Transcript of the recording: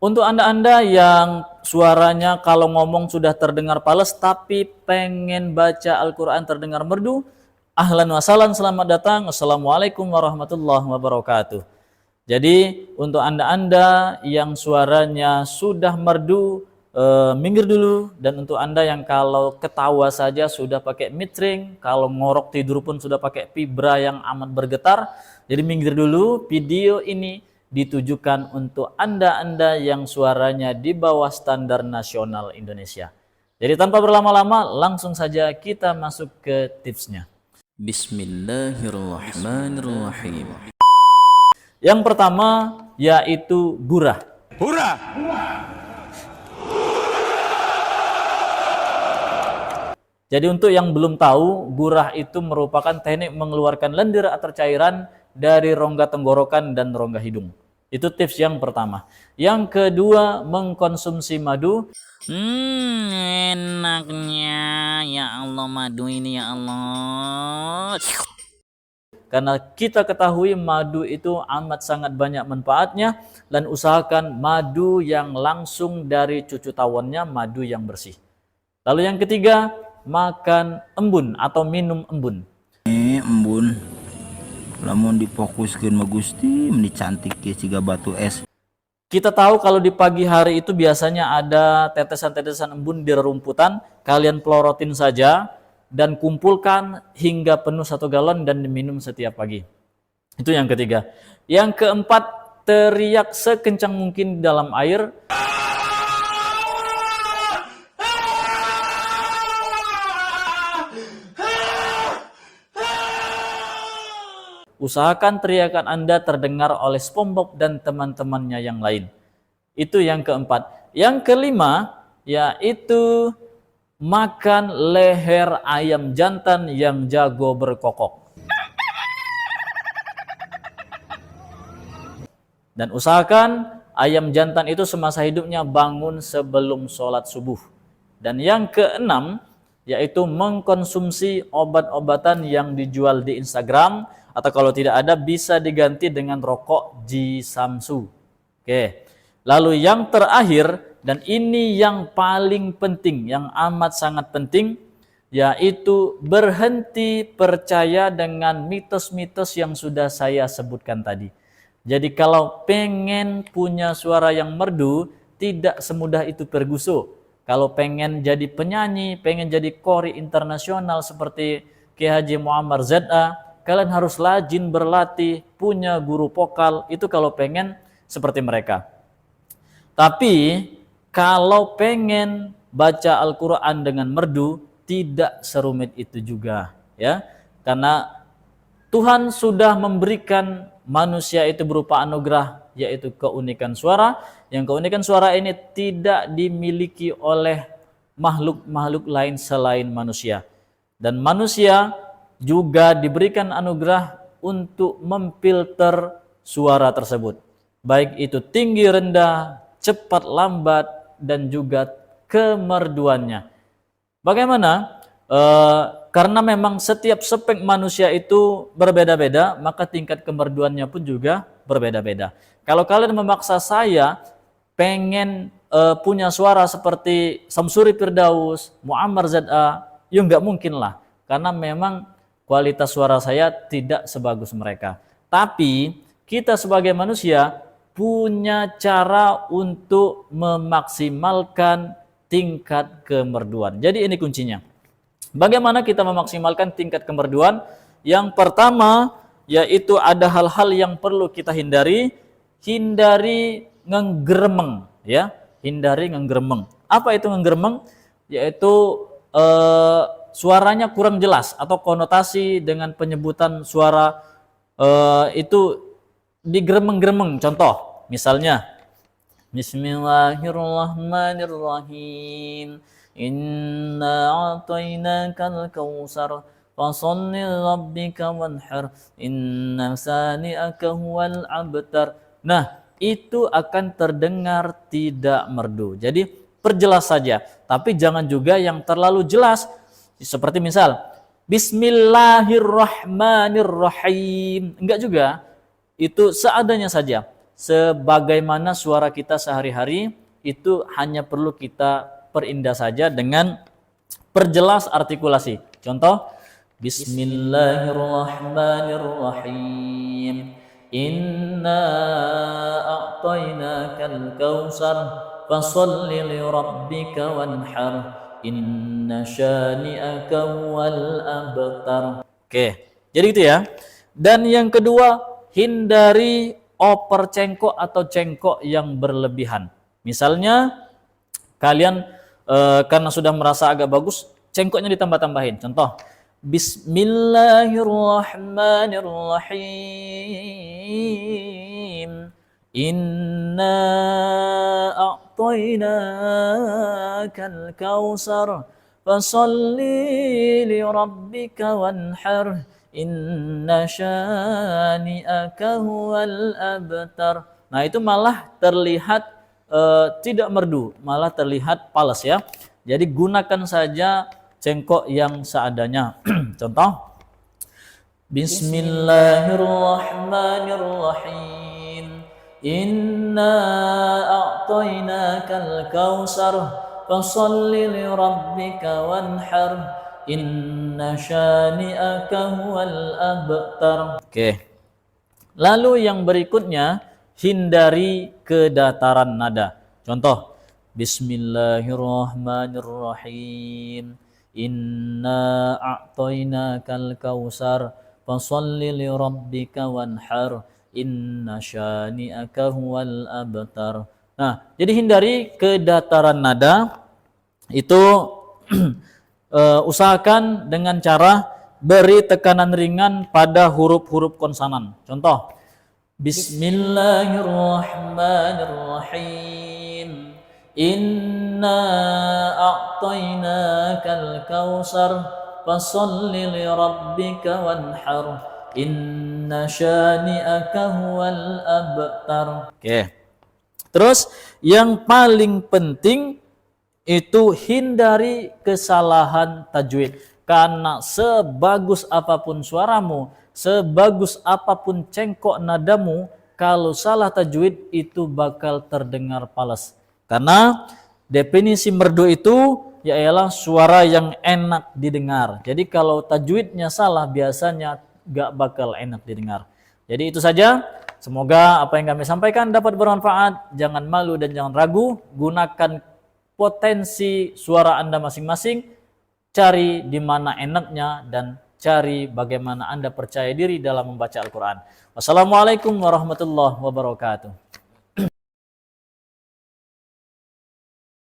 Untuk Anda-Anda yang suaranya kalau ngomong sudah terdengar pales tapi pengen baca Al-Quran terdengar merdu, ahlan wa sahlan, selamat datang. Assalamualaikum warahmatullahi wabarakatuh. Jadi untuk Anda-Anda yang suaranya sudah merdu, minggir dulu. Dan untuk Anda yang kalau ketawa saja sudah pakai mitring, kalau ngorok tidur pun sudah pakai vibra yang amat bergetar, jadi minggir dulu. Video ini ditujukan untuk Anda-Anda yang suaranya di bawah standar nasional Indonesia. Jadi tanpa berlama-lama, langsung saja kita masuk ke tipsnya. Bismillahirrahmanirrahim. Yang pertama yaitu gurah. Hurrah! Jadi untuk yang belum tahu, gurah itu merupakan teknik mengeluarkan lendir atau cairan dari rongga tenggorokan dan rongga hidung. Itu tips yang pertama. Yang kedua, mengkonsumsi madu. Enaknya, ya Allah, madu ini, ya Allah. Karena kita ketahui madu itu amat sangat banyak manfaatnya, dan usahakan madu yang langsung dari cucu tawonnya, madu yang bersih. Lalu yang ketiga, makan embun atau minum embun. Embun lamun difokuskeun mah Gusti meni cantik ge ciga batu es. Kita tahu kalau di pagi hari itu biasanya ada tetesan-tetesan embun di rerumputan. Kalian pelorotin saja dan kumpulkan hingga penuh 1 galon dan diminum setiap pagi. Itu yang ketiga. Yang keempat, teriak sekencang mungkin di dalam air. Usahakan teriakan Anda terdengar oleh SpongeBob dan teman-temannya yang lain. Itu yang keempat. Yang kelima, yaitu makan leher ayam jantan yang jago berkokok. Dan usahakan ayam jantan itu semasa hidupnya bangun sebelum sholat subuh. Dan yang keenam, yaitu mengkonsumsi obat-obatan yang dijual di Instagram, atau kalau tidak ada bisa diganti dengan rokok Jisamsu. Oke. Lalu yang terakhir, dan ini yang paling penting, yang amat sangat penting, yaitu berhenti percaya dengan mitos-mitos yang sudah saya sebutkan tadi. Jadi kalau pengen punya suara yang merdu, tidak semudah itu Perguso. Kalau pengen jadi penyanyi, pengen jadi qori internasional seperti Kiai Haji Muammar ZA, kalian harus rajin berlatih, punya guru vokal, itu kalau pengen seperti mereka. Tapi kalau pengen baca Al-Quran dengan merdu, tidak serumit itu juga, ya. Karena Tuhan sudah memberikan manusia itu berupa anugerah, yaitu keunikan suara. Yang keunikan suara ini tidak dimiliki oleh makhluk-makhluk lain selain manusia. Dan manusia juga diberikan anugerah untuk memfilter suara tersebut. Baik itu tinggi rendah, cepat lambat, dan juga kemerduannya. Bagaimana? Karena memang setiap spek manusia itu berbeda-beda, maka tingkat kemerduannya pun juga berbeda-beda. Kalau kalian memaksa saya pengen punya suara seperti Samsuri Firdaus, Muammar ZA, ya nggak mungkin lah. Karena memang kualitas suara saya tidak sebagus mereka. Tapi kita sebagai manusia punya cara untuk memaksimalkan tingkat kemerduan. Jadi ini kuncinya. Bagaimana kita memaksimalkan tingkat kemerduan? Yang pertama, yaitu ada hal-hal yang perlu kita hindari. Hindari ngenggeremeng, ya. Hindari ngenggeremeng. Apa itu ngenggeremeng? Yaitu suaranya kurang jelas atau konotasi dengan penyebutan suara itu digeremeng-geremeng. Contoh, misalnya Bismillahirrahmanirrahim. Inna a'tainakal kautsar fasholli lirabbika wanhar inna sani'aka huwal abtar. Nah, itu akan terdengar tidak merdu. Jadi perjelas saja, tapi jangan juga yang terlalu jelas. Seperti misal Bismillahirrahmanirrahim. Enggak juga. Itu seadanya saja. sebagaimana suara kita sehari-hari, itu hanya perlu kita perindah saja dengan perjelas artikulasi. Contoh, Bismillahirrahmanirrahim. Inna a'tainakal kautsar fasholli li rabbika wanhar. Inna syani'aka huwal abtar. Oke, jadi gitu ya. Dan yang kedua, hindari oper cengkok atau cengkok yang berlebihan. Misalnya kalian karena sudah merasa agak bagus, cengkoknya ditambah-tambahin. Contoh, Bismillahirrahmanirrahim. Inna a'tainakal kautsar fasholli li rabbika wanhar. Inna syani'aka huwal abtar. Nah, itu malah terlihat tidak merdu, malah terlihat palas ya. Jadi gunakan saja cengkok yang seadanya. Contoh, Bismillahirrahmanirrahim. Inna a'tainakal kautsar fasholli li rabbika wanhar. Inna syani'aka huwal abtar. Oke. Lalu yang berikutnya, hindari kedataran nada. Contoh, Bismillahirrahmanirrahim. Inna a'tainakal kautsar fasholli li rabbika wanhar. Inna syani'aka huwal abtar. Nah, jadi hindari kedataran nada. Itu usahakan dengan cara beri tekanan ringan pada huruf-huruf konsonan. Contoh, Bismillahirrahmanirrahim. Inna a'tainakal kautsar fasholli li rabbika wanhar. Inna syani'aka huwal abtar. Oke. Terus yang paling penting itu hindari kesalahan tajwid. Karena sebagus apapun suaramu, sebagus apapun cengkok nadamu, kalau salah tajwid itu bakal terdengar palas. Karena definisi merdu itu ialah suara yang enak didengar. Jadi kalau tajwidnya salah biasanya gak bakal enak didengar. Jadi itu saja. Semoga apa yang kami sampaikan dapat bermanfaat. Jangan malu dan jangan ragu. Gunakan potensi suara Anda masing-masing. Cari di mana enaknya dan cari bagaimana Anda percaya diri dalam membaca Al-Quran. Wassalamualaikum warahmatullahi wabarakatuh.